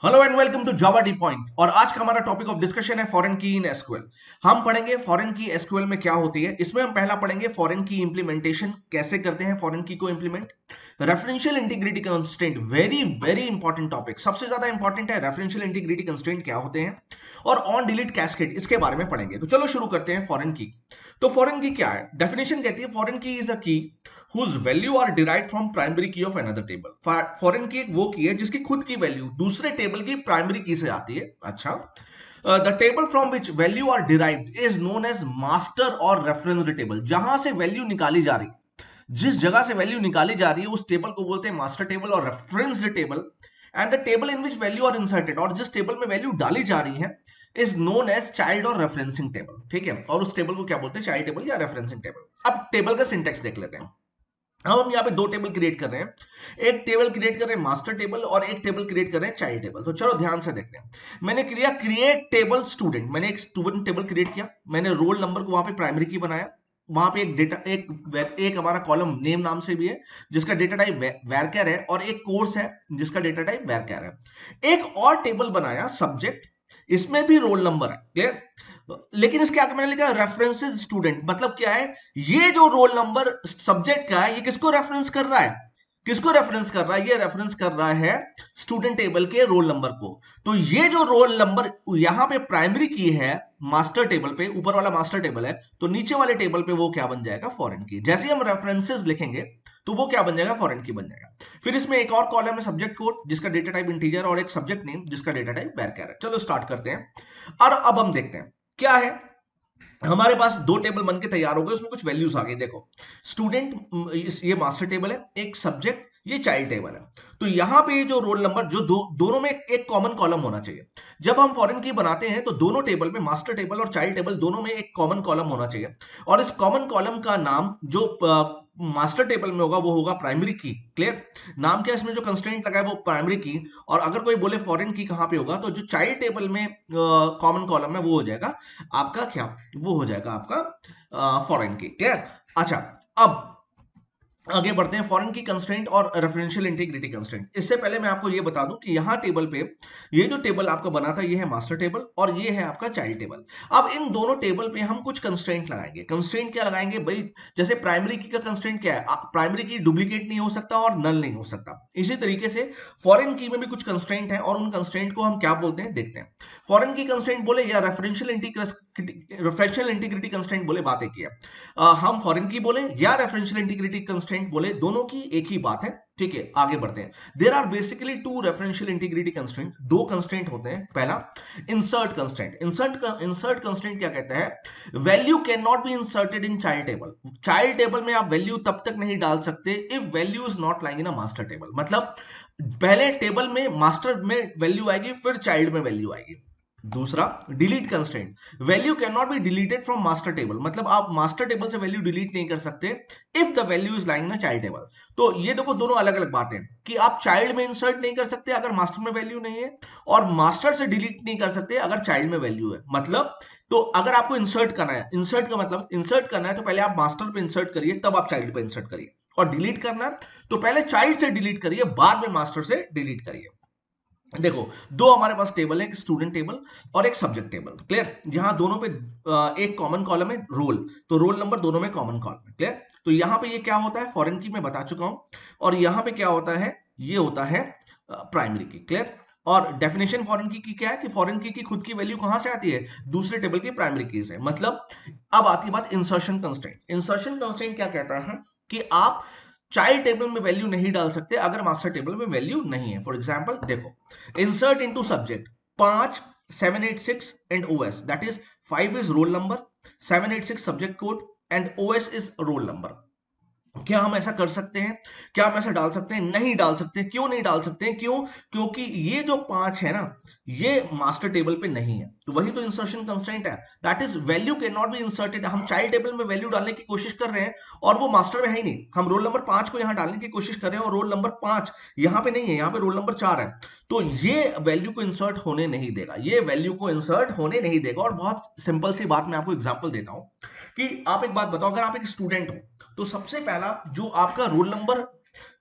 Hello and welcome to Java D point. और आज का हमारा टॉपिक ऑफ डिस्कशन है फॉरेन की इन एसक्यूएल। हम पढ़ेंगे फॉरेन की एसक्यूएल में क्या होती है। इसमें हम पहला पढ़ेंगे फॉरेन की इंप्लीमेंटेशन, कैसे करते हैं फॉरेन की को implement. Referential integrity constraint, very very important topic, सबसे ज्यादा इंपॉर्टेंट है। रेफरेंशियल इंटीग्रिटी कंस्ट्रेंट क्या होते हैं और ऑन डिलीट कैस्केड, इसके बारे में पढ़ेंगे। तो चलो शुरू करते हैं फॉरेन की। तो फॉरेन की क्या है, डेफिनेशन कहती है फॉरेन की इज अ की whose value are derived from primary key of another table। Foreign की एक वो की है जिसकी खुद की वैल्यू दूसरे टेबल की प्राइमरी की से आती है। अच्छा, the table from which value are derived is known as master और रेफरेंस टेबल। जहां से वैल्यू निकाली जा रही, जिस जगह से वैल्यू निकाली जा रही है उस टेबल को बोलते हैं मास्टर टेबल और reference table. And the table in which value are inserted, और जिस टेबल में वैल्यू डाली जा रही है इज नोन एज चाइल्ड और रेफरेंसिंग टेबल। ठीक है, और उस टेबल को क्या बोलते हैं, चाइल्ड टेबल या रेफरेंसिंग टेबल। अब टेबल का सिंटेक्स देख लेते हैं। अब हम यहाँ पे दो टेबल क्रिएट कर रहे हैं। एक टेबल क्रिएट कर रहे हैं मास्टर टेबल और एक टेबल क्रिएट कर रहे हैं चाइल्ड टेबल। तो चलो ध्यान से देखते हैं। मैंने किया क्रिएट टेबल स्टूडेंट, मैंने एक स्टूडेंट टेबल क्रिएट किया। मैंने रोल नंबर को वहां पे प्राइमरी की बनाया। वहां पे एक डेटा एक हमारा कॉलम नेम नाम से भी है जिसका डेटा टाइप वैरचर है, और एक कोर्स है जिसका डेटा टाइप वैरचर है। एक और टेबल बनाया सब्जेक्ट, इसमें भी रोल नंबर है। क्लियर? लेकिन इसके आगे मैंने लिखा रेफरेंसेस स्टूडेंट। मतलब क्या है, ये जो रोल नंबर सब्जेक्ट का है ये किसको रेफरेंस कर रहा है, किसको रेफरेंस कर रहा है, ये रेफरेंस कर रहा है स्टूडेंट टेबल के रोल नंबर को। तो ये जो रोल नंबर यहां पे प्राइमरी की है मास्टर टेबल पे, ऊपर वाला मास्टर टेबल है, तो नीचे वाले टेबल पे वो क्या बन जाएगा, फॉरेन की। जैसे ही हम रेफरेंसेस लिखेंगे तो वो क्या बन जाएगा, फॉरेन की बन जाएगा। फिर इसमें एक और कॉलम है सब्जेक्ट कोड जिसका डेटा टाइप इंटीजर, और एक सब्जेक्ट नेम जिसका डेटा टाइप वैरचर है। चलो स्टार्ट करते हैं। और अब हम देखते हैं क्या है। हमारे पास दो टेबल बन के तैयार हो गए, उसमें कुछ वैल्यूज आ गई। देखो, स्टूडेंट ये मास्टर टेबल है, एक सब्जेक्ट ये चाइल्ड टेबल है। तो यहां पे ये जो रोल नंबर जो दोनों में एक कॉमन कॉलम होना चाहिए। जब हम फॉरेन की बनाते हैं तो दोनों टेबल में, मास्टर टेबल और चाइल्ड टेबल दोनों में एक कॉमन कॉलम होना चाहिए। और इस कॉमन कॉलम का नाम जो मास्टर टेबल में होगा वो होगा प्राइमरी की। क्लियर? नाम क्या, इसमें जो कंस्ट्रेंट लगा है वो प्राइमरी की। और अगर कोई बोले फॉरेन की कहां पे होगा, तो जो चाइल्ड टेबल में कॉमन कॉलम है वो हो जाएगा आपका क्या, वो हो जाएगा आपका फॉरेन की। क्लियर? अच्छा, अब आगे बढ़ते हैं फॉरेन की कंस्ट्रेंट और रेफरेंशियल इंटीग्रिटी कंस्ट्रेंट। इससे पहले मैं आपको ये बता दूं कि यहां टेबल पे ये जो टेबल आपका बना था ये है मास्टर टेबल और ये है आपका चाइल्ड टेबल। अब इन दोनों टेबल पे हम कुछ कंस्ट्रेंट लगाएंगे। कंस्ट्रेंट क्या लगाएंगे भाई, जैसे प्राइमरी की का कंस्ट्रेंट क्या है, प्राइमरी की डुप्लीकेट नहीं हो सकता और नल नहीं हो सकता। इसी तरीके से फॉरेन की में भी कुछ कंस्ट्रेंट है और उन कंस्ट्रेंट को हम क्या बोलते हैं देखते हैं। फॉरेन की कंस्ट्रेंट बोले या रेफरेंशियल इंटीग्रिटी कंस्ट्रेंट बोले, बात एक ही है। हम फॉरेन की बोले या रेफरेंशियल इंटीग्रिटी कंस्ट्रेंट बोले, दोनों की एक ही बात है। ठीक है, आगे बढ़ते हैं। There are basically two referential integrity constraint, दो कंस्ट्रेंट होते हैं। पहला इंसर्ट कंस्ट्रेंट। इंसर्ट कंस्ट्रेंट क्या कहता है, value can not be inserted in child table. Child table में आप वैल्यू तब तक नहीं डाल सकते if value is not lying in a master table. मतलब पहले टेबल में मास्टर में वैल्यू आएगी फिर चाइल्ड में वैल्यू आएगी। दूसरा delete constraint, value can not be deleted from master table. मतलब आप मास्टर टेबल से वैल्यू डिलीट नहीं कर सकते if the value is lying in child table. तो ये देखो दोनों अलग अलग बातें, कि आप चाइल्ड में इंसर्ट नहीं कर सकते अगर मास्टर में वैल्यू नहीं है, और मास्टर से डिलीट नहीं कर सकते अगर चाइल्ड में वैल्यू है। मतलब तो अगर आपको इंसर्ट करना है, इंसर्ट का मतलब इंसर्ट करना है तो पहले आप मास्टर पे इंसर्ट करिए तब आप चाइल्ड पे इंसर्ट करिए, और डिलीट करना है तो पहले चाइल्ड से डिलीट करिए बाद में मास्टर से डिलीट करिए। देखो, दो हमारे पास टेबल है, एक स्टूडेंट टेबल और एक सब्जेक्ट टेबल। क्लियर? यहां दोनों पे एक कॉमन कॉलम है रोल, तो रोल नंबर दोनों में कॉमन कॉलम है। क्लियर? तो यहां पे ये क्या होता है, फॉरेन की मैं बता चुका हूं। और यहां पे क्या होता है, ये होता है प्राइमरी की। क्लियर? और डेफिनेशन फॉरेन की क्या है कि फॉरेन की खुद की वैल्यू कहां से आती है, दूसरे टेबल की प्राइमरी की से। मतलब अब आती बात इंसर्शन कंस्ट्रेंट। इंसर्शन कंस्ट्रेंट क्या कहता है कि आप चाइल्ड टेबल में वैल्यू नहीं डाल सकते अगर मास्टर टेबल में वैल्यू नहीं है। फॉर एग्जांपल देखो, insert into subject 5 786 and OS, that is 5 is roll number, 786 subject code and OS is roll number। क्या हम ऐसा कर सकते हैं, क्या हम ऐसा डाल सकते हैं, नहीं डाल सकते। क्यों नहीं डाल सकते, क्यों, क्योंकि ये जो 5 है ना ये मास्टर टेबल पे नहीं है। तो वही तो इंसर्शन कंस्ट्रेंट है, that is value can not be inserted. हम चाइल्ड टेबल में वैल्यू डालने की कोशिश कर रहे हैं और वो मास्टर में है ही नहीं। हम रोल नंबर 5 को यहां डालने की कोशिश कर रहे हैं और रोल नंबर 5 यहां पे नहीं है, यहां पे रोल नंबर 4 है। तो ये वैल्यू को इंसर्ट होने नहीं देगा, ये वैल्यू को इंसर्ट होने नहीं देगा। और बहुत सिंपल सी बात मैं आपको एग्जांपल देता हूं कि आप एक बात बताओ, अगर आप एक स्टूडेंट हो तो सबसे पहला जो आपका रोल नंबर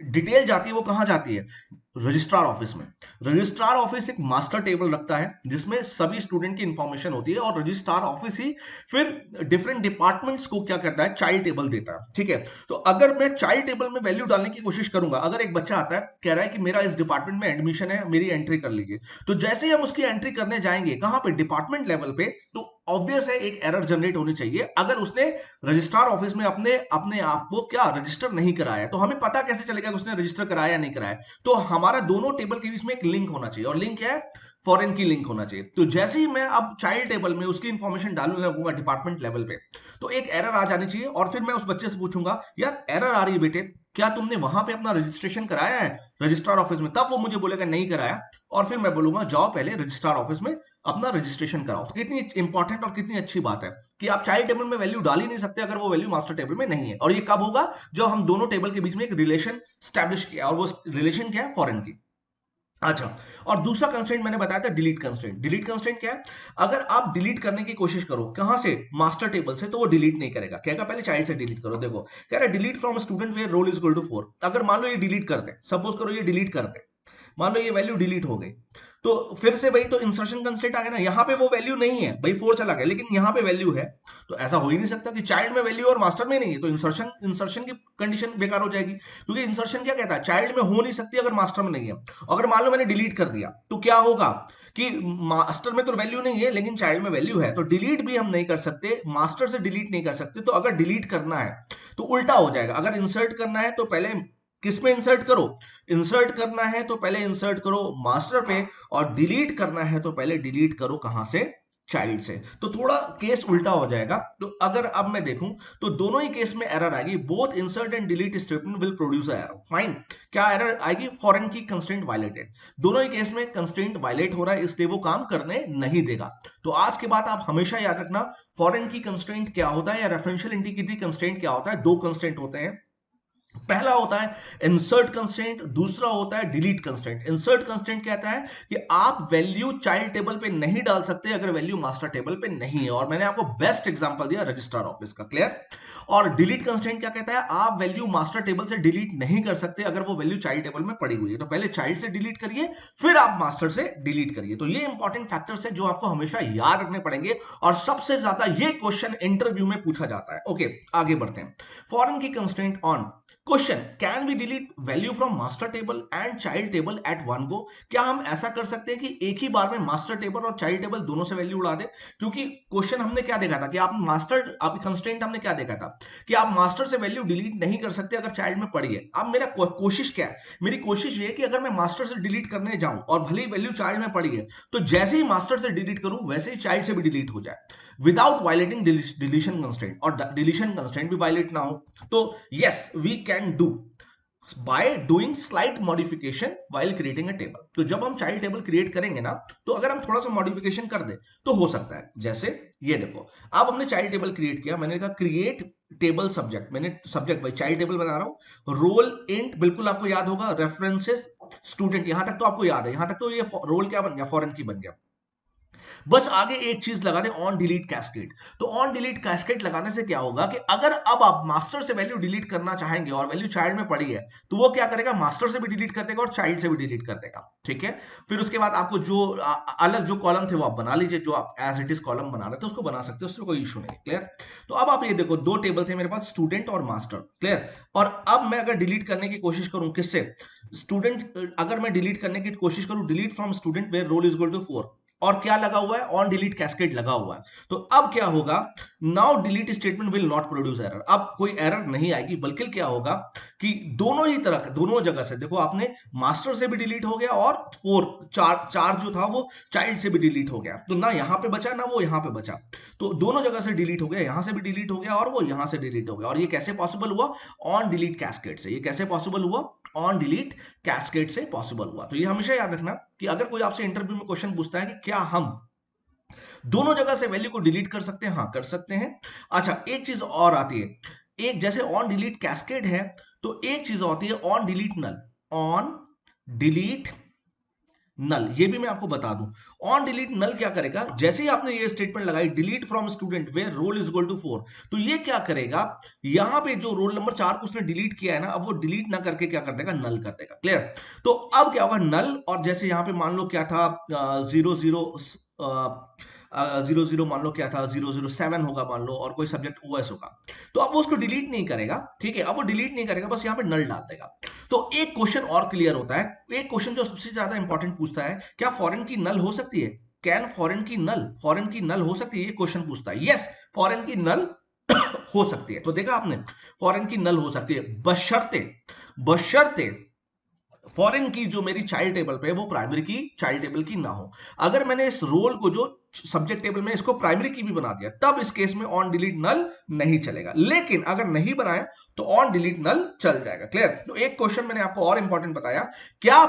डिटेल जाती है वो कहां जाती है, रजिस्ट्रार ऑफिस में। रजिस्ट्रार ऑफिस एक मास्टर टेबल रखता है जिसमें सभी स्टूडेंट की इंफॉर्मेशन होती है, और रजिस्ट्रार ऑफिस ही फिर डिफरेंट डिपार्टमेंट्स को क्या करता है, चाइल्ड टेबल देता है। ठीक है, तो अगर मैं चाइल्ड टेबल में वैल्यू डालने की कोशिश करूंगा, अगर एक बच्चा आता है कह रहा है कि मेरा इस डिपार्टमेंट में एडमिशन है, मेरी एंट्री कर लीजिए, तो जैसे ही हम उसकी एंट्री करने जाएंगे कहां पे, डिपार्टमेंट लेवल पे, तो ऑब्वियस है एक एरर जनरेट होनी चाहिए अगर उसने रजिस्ट्रार ऑफिस में अपने अपने आप को क्या रजिस्टर नहीं कराया। तो हमें पता कैसे चलेगा कि उसने रजिस्टर कराया या नहीं कराया? तो हमारा दोनों टेबल के बीच में एक लिंक होना चाहिए, और लिंक क्या है, फॉरेन की लिंक होना चाहिए। तो जैसे ही मैं अब चाइल्ड टेबल में उसकी इंफॉर्मेशन डालने लगूंगा डिपार्टमेंट लेवल पे, तो एक एरर आ जानी चाहिए, और फिर मैं उस बच्चे से पूछूंगा, यार एरर आ रही है बेटे, क्या तुमने वहां पे अपना रजिस्ट्रेशन कराया है रजिस्ट्रार ऑफिस में? तब वो मुझे बोलेगा नहीं कराया, और फिर मैं बोलूंगा जाओ पहले रजिस्ट्रार ऑफिस में अपना रजिस्ट्रेशन कराओ। तो कितनी इंपॉर्टेंट और कितनी अच्छी बात है कि आप चाइल्ड टेबल में वैल्यू डाल ही नहीं सकते अगर वो वैल्यू मास्टर टेबल में नहीं है। और ये कब होगा? जब हम दोनों टेबल के बीच में एक रिलेशन स्टैब्लिश किया, और वो रिलेशन क्या है, फॉरेन की। अच्छा, और दूसरा कंस्ट्रेंट मैंने बताया था डिलीट कंस्ट्रेंट। डिलीट कंस्ट्रेंट क्या है? अगर आप डिलीट करने की कोशिश करो कहां से, मास्टर टेबल से, तो वो डिलीट नहीं करेगा, कहेगा पहले चाइल्ड से डिलीट करो। देखो कह रहा है delete from student where roll is equal to 4। अगर मान लो ये डिलीट कर दे, सपोज करो ये डिलीट कर दे, मान लो ये वैल्यू डिलीट हो गई, तो फिर से भाई तो इंसर्शन कंस्ट्रेंट आ गया ना, यहां पे वो वैल्यू नहीं है भाई, 4 चला गया, लेकिन यहां पे वैल्यू है। तो ऐसा हो ही नहीं सकता कि चाइल्ड में वैल्यू और मास्टर में नहीं है, तो इंसर्शन की कंडीशन बेकार हो जाएगी, क्योंकि इंसर्शन क्या कहता है, चाइल्ड में हो नहीं सकती अगर मास्टर में नहीं है। अगर मान लो मैंने डिलीट कर दिया तो क्या होगा कि मास्टर में तो वैल्यू नहीं है लेकिन चाइल्ड में वैल्यू है, तो डिलीट भी हम नहीं कर सकते, मास्टर से डिलीट नहीं कर सकते। तो अगर डिलीट करना है तो उल्टा हो जाएगा, अगर इंसर्ट करना है तो पहले किस में इंसर्ट करो, इंसर्ट करना है तो पहले इंसर्ट करो मास्टर पे, और डिलीट करना है तो पहले डिलीट करो कहां से, चाइल्ड से। तो थोड़ा केस उल्टा हो जाएगा। तो अगर अब मैं देखूं तो दोनों ही केस में एरर आएगी, both insert and delete statement will produce error. Fine, क्या एरर आएगी, फॉरेन की कंस्ट्रेंट वायलेटेड। दोनों ही केस में कंस्ट्रेंट वायलेट हो रहा है, इसलिए वो काम करने नहीं देगा। तो आज के बाद आप हमेशा याद रखना, फॉरेन की कंस्ट्रेंट क्या होता है या रेफरेंशियल इंटीग्रिटी कंस्ट्रेंट क्या होता है। दो कंस्ट्रेंट होते हैं, पहला होता है इंसर्ट कंस्ट्रेंट, दूसरा होता है डिलीट कंस्ट्रेंट। इंसर्ट कंस्ट्रेंट कहता है कि आप वैल्यू चाइल्ड टेबल पे नहीं डाल सकते अगर वैल्यू मास्टर टेबल पे नहीं है, और मैंने आपको बेस्ट एग्जांपल दिया रजिस्ट्रार ऑफिस का, क्लियर। और डिलीट कंस्ट्रेंट क्या कहता है, आप वैल्यू मास्टर टेबल से डिलीट नहीं कर सकते अगर वो वैल्यू चाइल्ड टेबल में पड़ी हुई है, तो पहले चाइल्ड से डिलीट करिए फिर आप मास्टर से डिलीट करिए। तो ये इंपॉर्टेंट फैक्टर्स है जो आपको हमेशा याद रखने पड़ेंगे, और सबसे ज्यादा ये क्वेश्चन इंटरव्यू में पूछा जाता है। ओके, आगे बढ़ते हैं। Foreign key constraint on question, can we delete value from master table and child table at one go? क्या हम ऐसा कर सकते हैं कि एक ही बार में मास्टर टेबल और चाइल्ड टेबल दोनों से वैल्यू उड़ा दे? क्योंकि क्वेश्चन हमने क्या देखा था कि आप मास्टर, आप कंस्ट्रेंट हमने क्या देखा था कि आप मास्टर से वैल्यू डिलीट नहीं कर सकते अगर चाइल्ड में पड़ी है। अब मेरा कोशिश क्या है, मेरी कोशिश ये है कि अगर मैं मास्टर से डिलीट करने जाऊं और भले ही वैल्यू चाइल्ड में पड़ी है, तो जैसे ही मास्टर से डिलीट करूं वैसे ही चाइल्ड से भी डिलीट हो जाए, विदाउट वायलेटिंग डिलीशन कंस्ट्रेंट, और डिलीशन कंस्ट्रेंट भी वायलेट ना हो। तो yes, we can do by doing slight modification while creating a table. तो जब हम चाइल्ड टेबल क्रिएट करेंगे ना, तो अगर हम थोड़ा सा मॉडिफिकेशन कर दे तो हो सकता है, जैसे ये देखो, अब हमने चाइल्ड टेबल क्रिएट किया, मैंने कहा क्रिएट टेबल सब्जेक्ट, मैंने सब्जेक्ट भाई चाइल्ड टेबल बना रहा हूं, रोल इंट, बिल्कुल आपको याद होगा, रेफरेंसेस स्टूडेंट, यहां तक तो आपको याद है, यहां तक तो ये रोल क्या बन गया, फॉरेन की बन गया। बस आगे एक चीज लगा दे, ऑन डिलीट कैस्केड। तो ऑन डिलीट कैस्केड लगाने से क्या होगा कि अगर अब आप मास्टर से वैल्यू डिलीट करना चाहेंगे और वैल्यू चाइल्ड में पड़ी है, तो वो क्या करेगा, मास्टर से भी डिलीट कर देगा और चाइल्ड से भी डिलीट कर देगा। ठीक है, फिर उसके बाद आपको जो अलग जो कॉलम थे वो आप बना लीजिए, जो आप एज इट इज कॉलम बना रहे थे उसको बना सकते हो, उसमें कोई इशू नहीं, क्लियर। तो अब आप ये देखो, दो टेबल थे मेरे पास, स्टूडेंट और मास्टर, क्लियर। और अब मैं अगर डिलीट करने की कोशिश करूं, किससे, स्टूडेंट, अगर मैं डिलीट करने की कोशिश करूं, delete from student where roll is equal to 4, और क्या लगा हुआ है, ऑन डिलीट कैस्केड लगा हुआ है। तो अब क्या होगा, now delete statement will not produce error. अब कोई एरर नहीं आएगी, बल्कि क्या होगा कि दोनों ही तरह, दोनों जगह से देखो, आपने मास्टर से भी डिलीट हो गया और चार जो था वो चाइल्ड से भी डिलीट हो गया, तो ना यहां पे बचा ना वो यहां पे बचा, तो दोनों जगह से डिलीट हो गया, यहां से भी डिलीट हो गया और वो यहां से डिलीट हो गया। और ये कैसे पॉसिबल हुआ, ऑन डिलीट कैस्केड से। ये कैसे पॉसिबल हुआ, ऑन डिलीट कैस्केड से पॉसिबल हुआ। तो ये हमेशा याद रखना कि अगर कोई आपसे इंटरव्यू में क्वेश्चन पूछता है कि क्या हम दोनों जगह से वैल्यू को डिलीट कर सकते हैं, हाँ कर सकते हैं। अच्छा, एक चीज और आती है, एक जैसे ऑन डिलीट कैस्केड है, तो एक चीज होती है on delete null. On delete null, ये भी मैं आपको बता दूं। ऑन डिलीट नल क्या करेगा, जैसे ही आपने ये स्टेटमेंट लगाई delete from student where roll is equal to 4, तो ये क्या करेगा, यहां पे जो रोल नंबर 4 को उसने डिलीट किया है ना, अब वो डिलीट ना करके क्या कर देगा, नल कर देगा। क्लियर? तो अब क्या होगा, नल, और जैसे यहां पे मान लो क्या था, 00 00 मान लो क्या था, 007 होगा मान लो, और कोई सब्जेक्ट ओएस होगा, तो अब वो उसको डिलीट नहीं करेगा। ठीक है, अब वो डिलीट नहीं करेगा, बस यहाँ पे नल डाल देगा। तो एक क्वेश्चन और क्लियर होता है। एक क्वेश्चन जो सबसे ज्यादा इंपॉर्टेंट पूछता है, क्या फॉरेन की नल हो सकती है, कैन फॉरेन की नल हो सकती है, ये क्वेश्चन पूछता है। यस, फॉरेन की नल हो सकती है। तो देखा आपने, फॉरेन की नल हो सकती है, बशर्ते बशर्ते फॉरेन की जो मेरी चाइल्ड टेबल पे है वो प्राइमरी की चाइल्ड टेबल की ना हो। अगर मैंने इस रोल को जो सब्जेक्ट टेबल में इसको प्राइमरी की भी बना दिया, तब इस केस में ऑन डिलीट नल नहीं चलेगा। लेकिन अगर नहीं बनाया तो ऑन डिलीट नल चल जाएगा। क्लियर? तो एक क्वेश्चन मैंने आपको और इंपॉर्टेंट बताया, क्या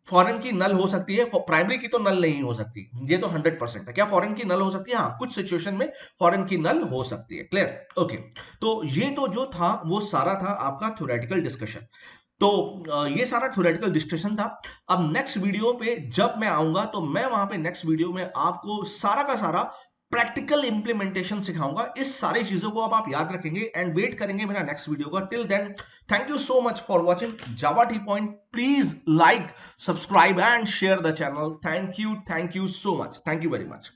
फॉरेन की नल हो सकती है, प्राइमरी की तो नल नहीं हो सकती, ये तो 100% है। क्या फॉरेन की नल हो सकती है? हाँ, कुछ सिचुएशन में फॉरेन की नल हो सकती है। क्लियर? ओके, तो ये तो जो था वो सारा था आपका थ्योरेटिकल डिस्कशन। तो ये सारा थ्योरेटिकल डिस्कशन था। अब नेक्स्ट वीडियो पे जब मैं आऊंगा, तो मैं वहां पे नेक्स्ट वीडियो में आपको सारा का सारा प्रैक्टिकल इंप्लीमेंटेशन सिखाऊंगा। इस सारी चीजों को अब आप याद रखेंगे एंड वेट करेंगे मेरा नेक्स्ट वीडियो का। Till then, thank you so much for watching Java T point. Please like, subscribe and share the channel. Thank you so much, thank you very much.